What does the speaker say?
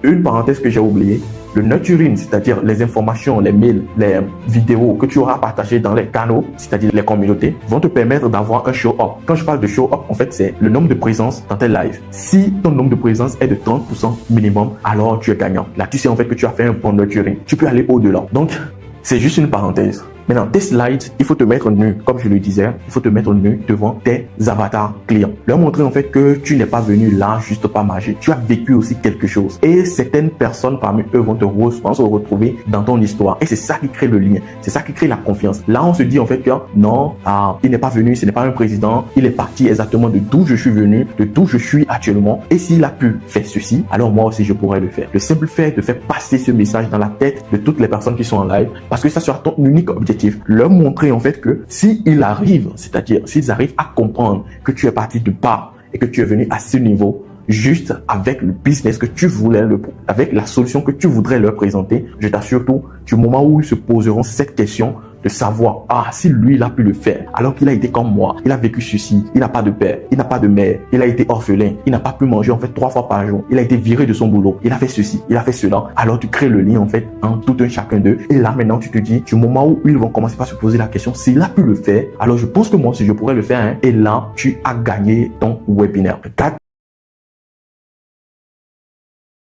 Une parenthèse que j'ai oubliée, le nurturing, c'est-à-dire les informations, les mails, les vidéos que tu auras partagées dans les canaux, c'est-à-dire les communautés, vont te permettre d'avoir un show-up. Quand je parle de show-up, en fait, c'est le nombre de présences dans tes lives. Si ton nombre de présences est de 30% minimum, alors tu es gagnant. Là, tu sais en fait que tu as fait un bon nurturing. Tu peux aller au-delà. Donc, c'est juste une parenthèse. Maintenant, tes slides, il faut te mettre nu, comme je le disais, il faut te mettre nu devant tes avatars clients. Leur montrer en fait que tu n'es pas venu là juste par magie. Tu as vécu aussi quelque chose. Et certaines personnes parmi eux vont se retrouver dans ton histoire. Et c'est ça qui crée le lien. C'est ça qui crée la confiance. Là, on se dit en fait que non, il n'est pas venu, ce n'est pas un président. Il est parti exactement de d'où je suis venu, de d'où je suis actuellement. Et s'il a pu faire ceci, alors moi aussi je pourrais le faire. Le simple fait de faire passer ce message dans la tête de toutes les personnes qui sont en live, parce que ça sera ton unique objectif. Leur montrer en fait que s'ils arrivent, c'est-à-dire s'ils arrivent à comprendre que tu es parti de bas et que tu es venu à ce niveau, juste avec le business que tu voulais, avec la solution que tu voudrais leur présenter, je t'assure tout, du moment où ils se poseront cette question de savoir, si lui, il a pu le faire, alors qu'il a été comme moi, il a vécu ceci, il n'a pas de père, il n'a pas de mère, il a été orphelin, il n'a pas pu manger en fait 3 fois par jour, il a été viré de son boulot, il a fait ceci, il a fait cela, alors tu crées le lien en fait entre tout un chacun d'eux, et là maintenant tu te dis, du moment où ils vont commencer par se poser la question, s'il a pu le faire, alors je pense que moi aussi je pourrais le faire, et là tu as gagné ton webinaire.